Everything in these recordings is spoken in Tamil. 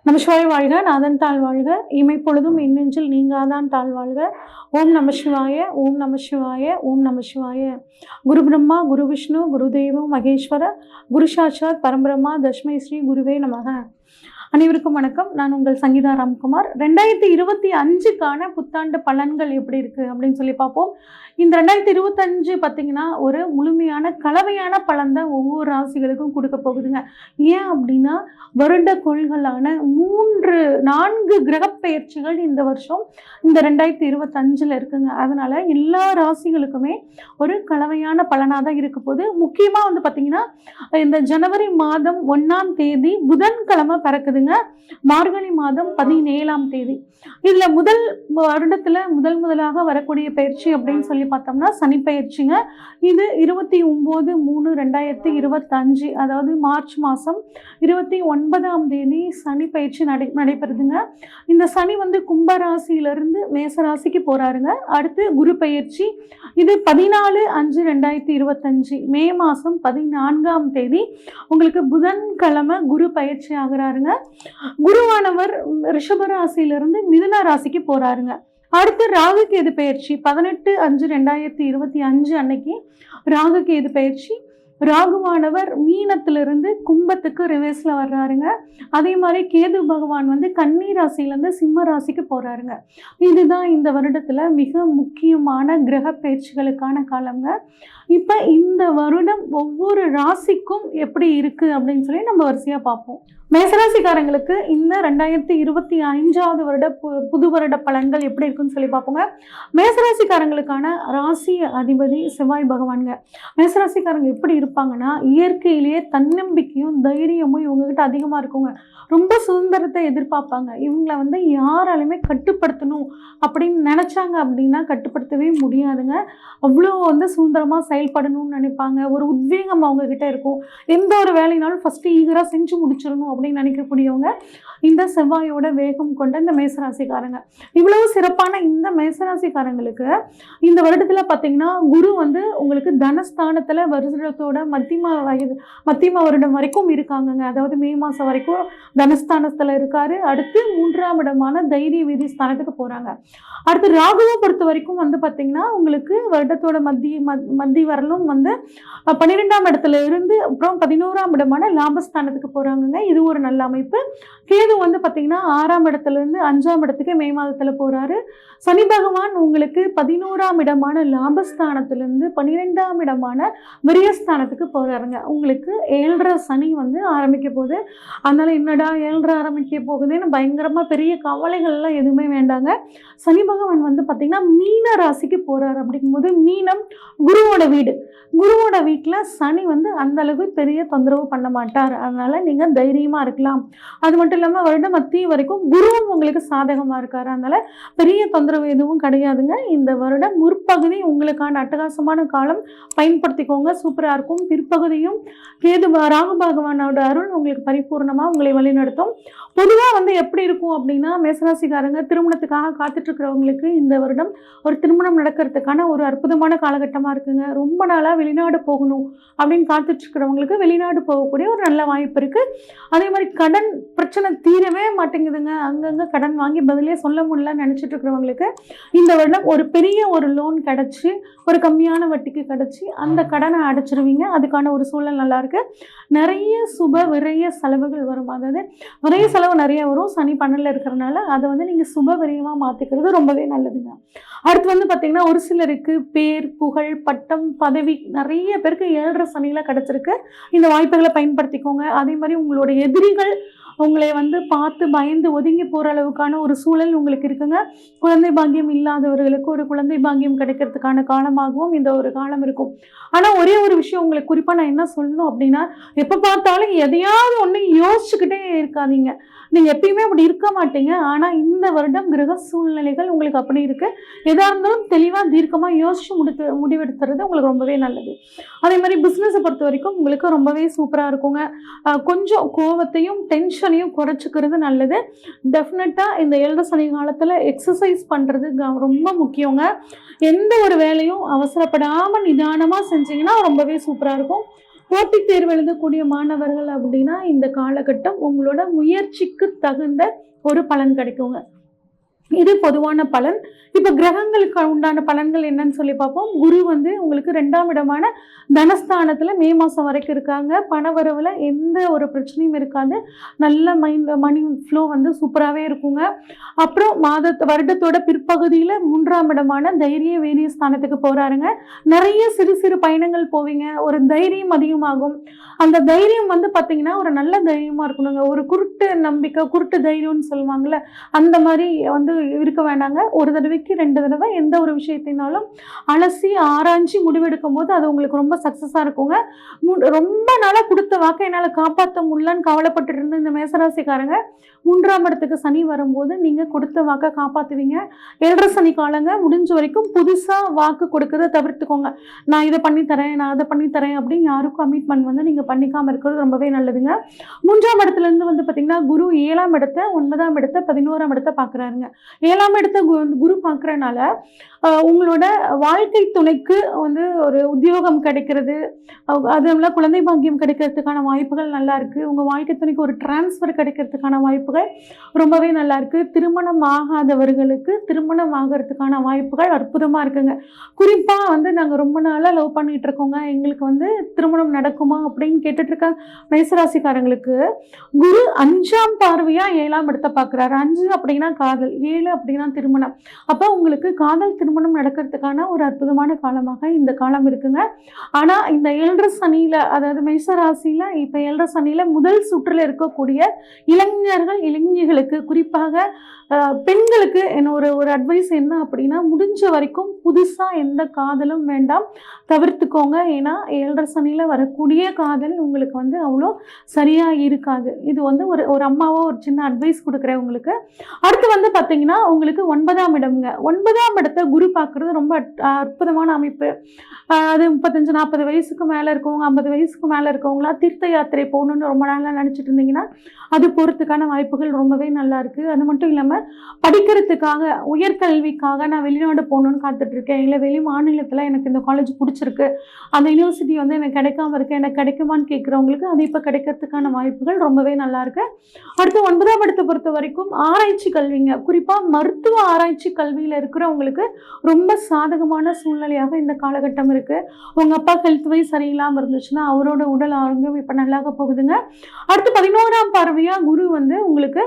நமசிவாய வாழ்க, நாதன் தாழ் வாழ்க, இமைப்பொழுதும் எண்ணெஞ்சில் நீங்காதான் தாழ் வாழ்க. ஓம் நம சிவாய, ஓம் நம சிவாய, ஓம் நம சிவாய. குரு பிரம்மா, குரு விஷ்ணு, குரு தேவோ மகேஸ்வர, குரு சாட்சாத் பரம்பிரம்மா, தஸ்மை ஸ்ரீ குருவே நமக. அனைவருக்கும் வணக்கம். நான் உங்கள் சங்கீதா ராம்குமார். 2025க்கான புத்தாண்டு பலன்கள் எப்படி இருக்கு அப்படின்னு சொல்லி பார்ப்போம். இந்த 2025 பார்த்தீங்கன்னா ஒரு முழுமையான கலவையான பலன் தான் ஒவ்வொரு ராசிகளுக்கும் கொடுக்க போகுதுங்க. ஏன் அப்படின்னா வருட கோள்களான 4 கிரக பெயர்ச்சிகள் இந்த வருஷம் இந்த 2025 இருக்குங்க. அதனால எல்லா ராசிகளுக்குமே ஒரு கலவையான பலனாக தான் இருக்க போகுது. முக்கியமாக வந்து பார்த்தீங்கன்னா இந்த ஜனவரி மாதம் 1ஆம் தேதி புதன்கிழமை பிறக்குதுங்க. மார்கழி மாதம் 17ஆம் தேதி. இதுல முதல் வருடத்துல முதலாக வரக்கூடிய பயிற்சி அப்படின்னு சொல்லி பார்த்தோம்னா சனி பயிற்சிங்க. இது 29/3/2025 அதாவது மார்ச் மாதம் 29ஆம் தேதி சனி பயிற்சி நடைபெறுதுங்க. இந்த சனி வந்து கும்ப ராசியிலிருந்து மேச ராசிக்கு போறாருங்க. அடுத்து குரு பயிற்சி. இது 14/5/2025 மே மாதம் 14ஆம் தேதி உங்களுக்கு புதன்கிழமை குரு பயிற்சி ஆகிறாருங்க. குருவானவர் ரிஷப ராசியிலிருந்து மிதுன ராசிக்கு போறாருங்க. அடுத்து ராகு கேது பயிற்சி 18/5/2025 அன்னைக்கு ராகு கேது பயிற்சி. ராகுவானவர் மீனத்திலிருந்து கும்பத்துக்கு ரிவர்ஸ்ல வர்றாருங்க. அதே மாதிரி கேது பகவான் வந்து கன்னி ராசியிலேருந்து சிம்ம ராசிக்கு போறாருங்க. இதுதான் இந்த வருடத்துல மிக முக்கியமான கிரக பயிற்சிகளுக்கான காலங்க. இப்ப இந்த வருடம் ஒவ்வொரு ராசிக்கும் எப்படி இருக்கு அப்படின்னு சொல்லி நம்ம வரிசையா பார்ப்போம். மேசராசிக்காரங்களுக்கு இந்த 2025வது வருட புது வருட பலன்கள் எப்படி இருக்குன்னு சொல்லி பார்ப்போங்க. மேசராசிக்காரங்களுக்கான ராசி அதிபதி செவ்வாய் பகவானுங்க. மேசராசிக்காரங்க எப்படி இருப்பாங்கன்னா இயற்கையிலேயே தன்னம்பிக்கையும் தைரியமும் இவங்ககிட்ட அதிகமாக இருக்குங்க. ரொம்ப சுதந்திரத்தை எதிர்பார்ப்பாங்க. இவங்களை வந்து யாராலுமே கட்டுப்படுத்தணும் அப்படின்னு நினைச்சாங்க அப்படின்னா கட்டுப்படுத்தவே முடியாதுங்க. அவ்வளோ வந்து சுதந்திரமாக செயல்படணும்னு நினைப்பாங்க. ஒரு உத்வேகம் அவங்க கிட்ட இருக்கும். எந்த ஒரு வேலைனாலும் ஃபர்ஸ்ட் ஈகராக செஞ்சு முடிச்சிடணும் அப்படின்னு நினைக்கக்கூடியவங்க இந்த செவ்வாயோட வேகம் கொண்ட இந்த மேசராசிக்காரங்க. இவ்வளவு சிறப்பான இந்த மேசராசிக்காரங்களுக்கு இந்த வருடத்துல பார்த்தீங்கன்னா குரு வந்து உங்களுக்கு தனஸ்தானத்துல வருடத்தோட மத்தியம வருடம் வரைக்கும் இருக்காங்கங்க. அதாவது மே மாசம் வரைக்கும் தனஸ்தானத்துல இருக்காரு. அடுத்து 3ஆம் இடமான தைரிய வீதி ஸ்தானத்துக்கு போறாங்க. அடுத்து ராகுவை பொறுத்த வரைக்கும் வந்து பார்த்தீங்கன்னா உங்களுக்கு வருடத்தோட மத்திய வரலும் வந்து 12ஆம் இடத்துல இருந்து அப்புறம் 11ஆம் இடமான லாபஸ்தானத்துக்கு போறாங்க. இது ஒரு நல்ல அமைப்பு. கேது வந்து பார்த்தீங்கன்னா 6ஆம் இடத்துல இருந்து 5ஆம் இடத்துக்கு மே மாதத்துல போறாரு. சனி பகவான் உங்களுக்கு 11ஆம் இடமான லாபஸ்தானத்திலிருந்து 12ஆம் இடமான விரயஸ்தானத்துக்கு போறாருங்க. உங்களுக்கு 7.5 சனி வந்து ஆரம்பிக்க போகுது. அதனால என்னடா 7.5 ஆரம்பிக்க போகுதுன்னு பயங்கரமா பெரிய கவலைகள்லாம் எதுவுமே வேண்டாங்க. சனி பகவான் வந்து பார்த்தீங்கன்னா மீன ராசிக்கு போறாரு. அப்படிங்கும்போது மீனம் குருவோட வீடு. குருவோட வீட்டில் சனி வந்து அந்த அளவுக்கு பெரிய தொந்தரவு பண்ண மாட்டார். அதனால நீங்க தைரியமா இருக்கலாம். அது மட்டும் இல்லாமல் வருடம் மத்திய வரைக்கும் குருவும் உங்களுக்கு சாதகமா இருக்காரு. அதனால பெரிய தொந்தரவு எதுவும் கிடையாதுங்க. இந்த வருடம் முற்பகுதி உங்களுக்கான அட்டகாசமான காலம், பயன்படுத்திக்கோங்க. சூப்பரா இருக்கும். பிற்பகுதியும் ராகு பகவானோட அருள் உங்களுக்கு பரிபூர்ணமா உங்களை வழிநடத்தும். பொதுவாக வந்து எப்படி இருக்கும் அப்படின்னா மேசராசிக்காரங்க திருமணத்துக்காக காத்துட்டு இருக்கிறவங்களுக்கு இந்த வருடம் ஒரு திருமணம் நடக்கிறதுக்கான ஒரு அற்புதமான காலகட்டமா இருக்குங்க. ரொம்ப நாளா வெளிநாடு போகணும் அப்படின்னு காத்துட்டு இருக்கிறவங்களுக்கு வெளிநாடு போகக்கூடிய ஒரு நல்ல வாய்ப்பு இருக்கு. அதே மாதிரி கடன் பிரச்சனை தீரவே மாட்டேங்குதுங்க. அங்கங்க கடன் வாங்கி பதிலே சொல்ல முடியலன்னு நினைச்சிட்டு இருக்கிறவங்களுக்கு இந்த வருடம் ஒரு பெரிய ஒரு லோன் கிடைச்சி ஒரு கம்மியான வட்டிக்கு கிடைச்சி அந்த கடனை அடைச்சிருவீங்க. அதுக்கான ஒரு சூழல் நல்லா இருக்கு. நிறைய சுப விரைய செலவுகள் வரும். அதாவது விரைய செலவு நிறைய வரும். சனி 12 இருக்கிறதுனால அதை வந்து நீங்க சுப விரயமா மாத்திக்கிறது ரொம்பவே நல்லதுங்க. அடுத்து வந்து பார்த்தீங்கன்னா ஒரு சிலருக்கு பேர் புகழ் பட்டம் பதவி நிறைய பேருக்கு 7.5 சனியில கிடைச்சிருக்கு. இந்த வாய்ப்புகளை பயன்படுத்திக்கோங்க. அதே மாதிரி உங்களோட எதிரிகள் உங்களை வந்து பார்த்து பயந்து ஒதுங்கி போகிற அளவுக்கான ஒரு சூழல் உங்களுக்கு இருக்குங்க. குழந்தை பாக்கியம் இல்லாதவர்களுக்கு ஒரு குழந்தை பாக்கியம் கிடைக்கிறதுக்கான காலமாகவும் இந்த ஒரு காலம் இருக்கும். ஆனால் ஒரே ஒரு விஷயம் உங்களுக்கு குறிப்பாக நான் என்ன சொல்லணும் அப்படின்னா எப்போ பார்த்தாலும் எதையாவது ஒன்று யோசிச்சுக்கிட்டே இருக்காதீங்க. நீங்கள் எப்பயுமே அப்படி இருக்க மாட்டீங்க. ஆனால் இந்த வருடம் கிரக சூழ்நிலைகள் உங்களுக்கு அப்படி இருக்கு. எதாக இருந்தாலும் தெளிவாக தீர்க்கமாக யோசிச்சு முடிவெடுத்துறது உங்களுக்கு ரொம்பவே நல்லது. அதே மாதிரி பிஸ்னஸை பொறுத்த வரைக்கும் உங்களுக்கு ரொம்பவே சூப்பராக இருக்குங்க. கொஞ்சம் கோவத்தையும் டென்ஷனையும் குறைச்சிக்கிறது நல்லது. டெஃபினட்டாக இந்த 7.5 சனி காலத்தில் எக்ஸசைஸ் பண்ணுறது ரொம்ப முக்கியங்க. எந்த ஒரு வேலையும் அவசரப்படாமல் நிதானமாக செஞ்சீங்கன்னா ரொம்பவே சூப்பராக இருக்கும். போட்டித் தேர்வு எழுதக்கூடிய மாணவர்கள் அப்படின்னா இந்த காலகட்டம் உங்களோட முயற்சிக்கு தகுந்த ஒரு பலன் கிடைக்குங்க. இது பொதுவான பலன். இப்ப கிரகங்களுக்கு உண்டான பலன்கள் என்னன்னு சொல்லி பார்ப்போம். குரு வந்து உங்களுக்கு 2ஆம் இடமான தனஸ்தானத்துல மே மாசம் வரைக்கும் இருக்காங்க. பணவரவுல எந்த ஒரு பிரச்சனையும் இருக்காது. நல்ல மணி ஃப்ளோ வந்து சூப்பராகவே இருக்குங்க. அப்புறம் வருடத்தோட பிற்பகுதியில் 3ஆம் இடமான தைரிய வீரிய ஸ்தானத்துக்கு போறாருங்க. நிறைய சிறு சிறு பயணங்கள் போவீங்க. ஒரு தைரியம் அதிகமாகும். அந்த தைரியம் வந்து பார்த்தீங்கன்னா ஒரு நல்ல தைரியமா இருக்கணுங்க. ஒரு குருட்டு நம்பிக்கை, குருட்டு தைரியம்னு சொல்லுவாங்கல்ல, அந்த மாதிரி வந்து இருக்க வேண்டாங்க. ஒரு தடவைக்கு 2 தடவை எந்த ஒரு விஷயத்தினாலும் அலசி ஆராய்ச்சி முடிவெடுக்கும் போது அது உங்களுக்கு ரொம்ப சக்சஸா இருக்குங்க. ரொம்ப நாளா கொடுத்த வாக்கை என்னால் காப்பாற்ற முடியலன்னு கவலைப்பட்டு இருந்த இந்த மேசராசிக்காரங்க 3ஆம் இடத்துக்கு சனி வரும்போது நீங்க கொடுத்த வாக்கை காப்பாற்றுவீங்க. 7.5 சனி காலங்க முடிஞ்ச வரைக்கும் புதுசா வாக்கு கொடுக்கறத தவிர்த்துக்கோங்க. நான் இதை பண்ணி தரேன், நான் அதை பண்ணி தரேன் அப்படின்னு யாரும் கமிட்மெண்ட் வந்து நீங்க பண்ணிக்காம இருக்கிறது ரொம்பவே நல்லதுங்க. 3ஆம் இடத்துல இருந்து வந்து பாத்தீங்கன்னா குரு 7ஆம் இடத்தை, 9ஆம் இடத்தை, 11ஆம் இடத்தை பாக்குறாருங்க. 7ஆம் இடத்தை குரு பார்க்கறனால உங்களோட வாழ்க்கை துணைக்கு வந்து ஒரு உத்தியோகம் கிடைக்கிறது, அதுல குழந்தை பாக்கியம் கிடைக்கிறதுக்கான வாய்ப்புகள் நல்லா இருக்கு. உங்க வாழ்க்கை துணைக்கு ஒரு டிரான்ஸ்ஃபர் கிடைக்கிறதுக்கான வாய்ப்புகள் ரொம்பவே நல்லா இருக்கு. திருமணம் ஆகாதவர்களுக்கு திருமணம் ஆகிறதுக்கான வாய்ப்புகள் அற்புதமா இருக்குங்க. குறிப்பா வந்து நாங்க ரொம்ப நாளா லவ் பண்ணிட்டு இருக்கோங்க, எங்களுக்கு வந்து திருமணம் நடக்குமா அப்படின்னு கேட்டுட்டு இருக்க மேசராசிக்காரங்களுக்கு குரு 5ஆம் பார்வையா 7ஆம் இடத்தை பார்க்கிறாரு. 5 அப்படின்னா காதல், 7 அப்படின்னா திருமணம். அப்ப உங்களுக்கு காதல் திருமணம் நடக்கிறதுக்கான ஒரு அற்புதமான காலமாக இந்த காலம் இருக்குங்க. ஆனா இந்த 7.5 சனியில, அதாவது மேசராசியில இப்ப 7.5 சனியில முதல் சுற்றுல இருக்கக்கூடிய இளைஞர்கள் இளைஞர்களுக்கு, குறிப்பாக பெண்களுக்கு என்ன ஒரு அட்வைஸ் என்ன அப்படின்னா, முடிஞ்ச வரைக்கும் புதுசா எந்த காதலும் வேண்டாம், தவிர்த்துக்கோங்க. ஏன்னா 7.5 சனியில வரக்கூடிய காதல் உங்களுக்கு வந்து அவ்வளோ சரியா இருக்காது. இது வந்து ஒரு அம்மாவோ ஒரு சின்ன அட்வைஸ் கொடுக்குறேன் உங்களுக்கு. அடுத்து வந்து பார்த்தீங்கன்னா உங்களுக்கு 9ஆம் இடம்ங்க. 9ஆம் இடத்தை குரு பார்க்கறது ரொம்ப அற்புதமான அமைப்பு. அது 35-40 வயசுக்கு மேலே இருக்கவங்க, 50 வயசுக்கு மேலே இருக்கவங்களா தீர்த்த யாத்திரை போகணுன்னு ரொம்ப நாளாக நினச்சிட்டு இருந்தீங்கன்னா அது போகிறதுக்கான வாய்ப்புகள் ரொம்பவே நல்லா இருக்கு. அது மட்டும் இல்லாமல் படிக்கிறதுக்காக, உயர்கல்விக்காக நான் வெளிநாடு போகணுன்னு காத்துட்டு இருக்கேன், இல்லை வெளி மாநிலத்தில் எனக்கு இந்த காலேஜ் பிடிச்சிருக்கு, அந்த யூனிவர்சிட்டி வந்து எனக்கு கிடைக்காம இருக்கு, எனக்கு கிடைக்குமான்னு கேட்குறவங்களுக்கு அது இப்போ கிடைக்கிறதுக்கான வாய்ப்புகள் ரொம்பவே நல்லா இருக்கு. அடுத்து 9ஆம் இடத்தை பொறுத்த வரைக்கும் ஆராய்ச்சி கல்விங்க. குறிப்பாக மருத்துவ ஆராய்ச்சி கல்வியில் இருக்கிறவங்களுக்கு ரொம்ப சாதகமான சூழ்நிலையாக இந்த காலகட்டம் இருக்கு. உங்க அப்பா ஹெல்த் வைஸ் சரியில்லாமல் இருந்துச்சுன்னா அவரோட உடல் ஆரோக்கியம் இப்போ நல்லாக போகுதுங்க. அடுத்து 11ஆம் பார்வையா குரு வந்து உங்களுக்கு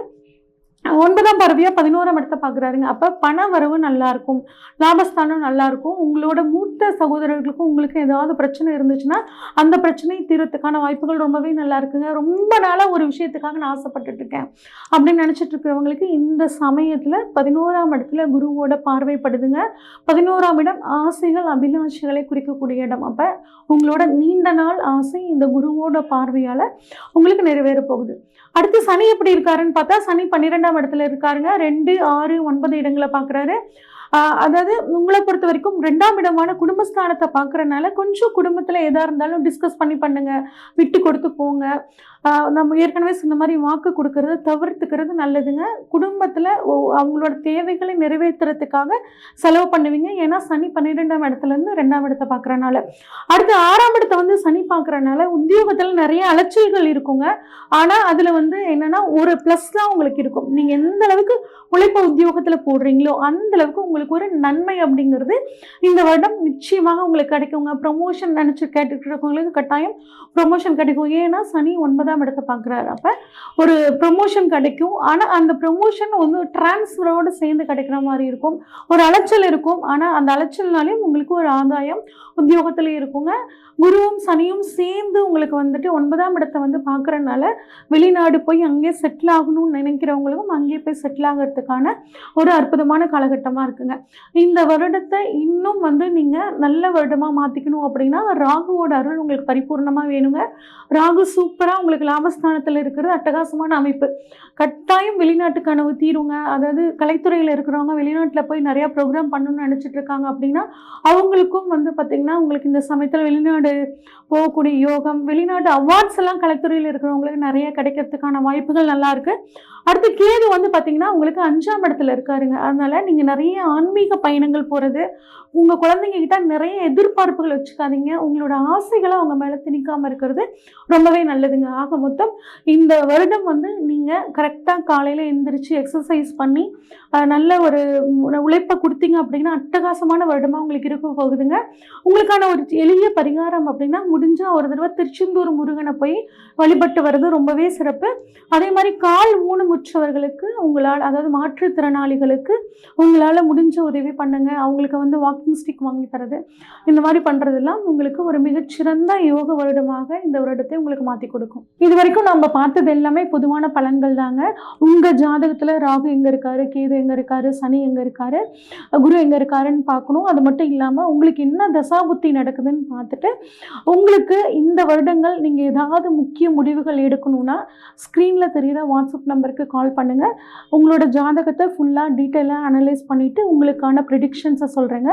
9ஆம் பார்வையா 11ஆம் இடத்தை பார்க்குறாருங்க. அப்போ பண வரவு நல்லா இருக்கும், லாபஸ்தானம் நல்லா இருக்கும். உங்களோட மூத்த சகோதரர்களுக்கும் உங்களுக்கு ஏதாவது பிரச்சனை இருந்துச்சுன்னா அந்த பிரச்சனையை தீர்றதுக்கான வாய்ப்புகள் ரொம்பவே நல்லா இருக்குங்க. ரொம்ப நாளாக ஒரு விஷயத்துக்காக நான் ஆசைப்பட்டுட்டு இருக்கேன் அப்படின்னு நினச்சிட்டு இருக்கிறவங்களுக்கு இந்த சமயத்தில் 11ஆம் இடத்துல குருவோட பார்வைப்படுதுங்க. 11ஆம் இடம் ஆசைகள், அபிலாஷைகளை குறிக்கக்கூடிய இடம். அப்போ உங்களோட நீண்ட நாள் ஆசை இந்த குருவோட பார்வையால் உங்களுக்கு நிறைவேற போகுது. அடுத்து சனி எப்படி இருக்காருன்னு பார்த்தா, சனி 12ஆம் இடத்துல இருக்காருங்க. 2, 6, 9 இடங்களை பார்க்குறாரு. அதாவது உங்களை பொறுத்த வரைக்கும் 2ஆம் இடமான குடும்பஸ்தானத்தை பார்க்குறனால கொஞ்சம் குடும்பத்தில் எதாக இருந்தாலும் டிஸ்கஸ் பண்ணி பண்ணுங்க, விட்டு கொடுத்து போங்க. நம்ம ஏற்கனவே சொன்ன மாதிரி வாக்கு கொடுக்கறத தவிர்த்துக்கிறது நல்லதுங்க. குடும்பத்தில் அவங்களோட தேவைகளை நிறைவேற்றுறதுக்காக செலவு பண்ணுவீங்க. ஏன்னா சனி 12ஆம் இடத்துலேருந்து 2ஆம் இடத்தை பார்க்குறனால. அடுத்து 6ஆம் இடத்தை வந்து சனி பார்க்குறனால உத்தியோகத்தில் நிறைய அலைச்சல்கள் இருக்குங்க. ஆனால் அதில் வந்து என்னென்னா ஒரு ப்ளஸ் தான் உங்களுக்கு இருக்கும். நீங்கள் எந்த அளவுக்கு உழைப்ப உத்தியோகத்தில் போடுறீங்களோ அந்த அளவுக்கு உங்களுக்கு ஒரு நன்மை அப்படிங்கிறது இந்த வருடம் நிச்சயமாக உங்களுக்கு கிடைக்குங்க. ப்ரொமோஷன் நினச்சி கேட்டுட்டு இருக்கவங்களுக்கு கட்டாயம் ப்ரொமோஷன் கிடைக்கும். ஏன்னா சனி 9ஆம் இடத்தை பார்க்குறாரு. அப்போ ஒரு ப்ரொமோஷன் கிடைக்கும். ஆனால் அந்த ப்ரொமோஷன் வந்து டிரான்ஸ்ஃபரோடு சேர்ந்து கிடைக்கிற மாதிரி இருக்கும். ஒரு அலைச்சல் இருக்கும். ஆனால் அந்த அலைச்சல்னாலையும் உங்களுக்கு ஒரு ஆதாயம் உத்தியோகத்தில் இருக்குங்க. குருவும் சனியும் சேர்ந்து உங்களுக்கு வந்துட்டு 9ஆம் இடத்தை வந்து பார்க்குறதுனால வெளிநாடு போய் அங்கேயே செட்டில் ஆகணும்னு நினைக்கிறவங்களுக்கும் அங்கேயே போய் செட்டில் ஆகிறதுக்கான ஒரு அற்புதமான காலகட்டமாக இருக்குங்க. இந்த வருடத்தை இன்னும் வந்து நீங்கள் நல்ல வருடமாக மாற்றிக்கணும் அப்படின்னா ராகுவோட அருள் உங்களுக்கு பரிபூர்ணமாக வேணுங்க. ராகு சூப்பராக உங்களுக்கு உங்களுக்கு லாபஸ்தானத்தில் இருக்கிறது அட்டகாசமான அமைப்பு. கட்டாயம் வெளிநாட்டு கனவு தீருங்க. அதாவது கலைத்துறையில் இருக்கிறவங்க வெளிநாட்டில் போய் நிறையா ப்ரோக்ராம் பண்ணணும்னு நினச்சிட்டு இருக்காங்க அப்படின்னா, அவங்களுக்கும் வந்து பார்த்திங்கன்னா உங்களுக்கு இந்த சமயத்தில் வெளிநாடு போகக்கூடிய யோகம், வெளிநாட்டு அவார்ட்ஸ் எல்லாம் கலைத்துறையில் இருக்கிறவங்களுக்கு நிறைய கிடைக்கிறதுக்கான வாய்ப்புகள் நல்லா இருக்கு. அடுத்து கேது வந்து பார்த்தீங்கன்னா உங்களுக்கு 5ஆம் இடத்துல இருக்காருங்க. அதனால நீங்க நிறைய ஆன்மீக பயணங்கள் போறது, உங்க குழந்தைங்க கிட்ட நிறைய எதிர்பார்ப்புகள் வச்சுக்காதீங்க. உங்களோட ஆசைகளை அவங்க மேல திணிக்காம இருக்கிறது ரொம்பவே நல்லதுங்க. ஆக மொத்தம் இந்த வருடம் வந்து நீங்க கரெக்டா காலையில எந்திரிச்சு எக்ஸசைஸ் பண்ணி நல்ல ஒரு உழைப்பை கொடுத்தீங்க அப்படின்னா அட்டகாசமான வருடமா உங்களுக்கு இருக்க போகுதுங்க. உங்களுக்கான ஒரு எளிய பரிகாரம் அப்படின்னா, முடிஞ்சா ஒரு தடவை திருச்செந்தூர் முருகனை போய் வழிபட்டு வர்றது ரொம்பவே சிறப்பு. அதே மாதிரி கால் ஊனமுற்றவர்களுக்கு உங்களால், அதாவது மாற்றுத்திறனாளிகளுக்கு உங்களால் முடிஞ்ச உதவி பண்ணுங்க. அவங்களுக்கு வந்து வாக்கிங் ஸ்டிக் வாங்கி தரது, இந்த மாதிரி பண்ணுறதெல்லாம் உங்களுக்கு ஒரு மிகச்சிறந்த யோக வருடமாக இந்த வருடத்தை உங்களுக்கு மாற்றி கொடுக்கும். இது வரைக்கும் நம்ம பார்த்தது எல்லாமே பொதுவான பலன்கள் தாங்க. உங்கள் ஜாதகத்தில் ராகு எங்கே இருக்காரு, கேது எங்கே இருக்காரு, சனி எங்கே இருக்காரு, குரு எங்கே இருக்காருன்னு பார்க்கணும். அது மட்டும் இல்லாமல் உங்களுக்கு என்ன தசாபுத்தி நடக்குதுன்னு பார்த்துட்டு, உங்களுக்கு இந்த வருடங்கள் நீங்கள் ஏதாவது முக்கிய முடிவுகள் எடுக்கணும்னா ஸ்க்ரீனில் தெரிகிற வாட்ஸ்அப் நம்பருக்கு கால் பண்ணுங்கள். உங்களோட ஜாதகத்தை ஃபுல்லாக டீட்டெயிலாக அனலைஸ் பண்ணிவிட்டு உங்களுக்கான ப்ரெடிக்ஷன்ஸை சொல்கிறேங்க.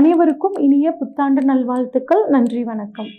அனைவருக்கும் இனிய புத்தாண்டு நல்வாழ்த்துக்கள். நன்றி, வணக்கம்.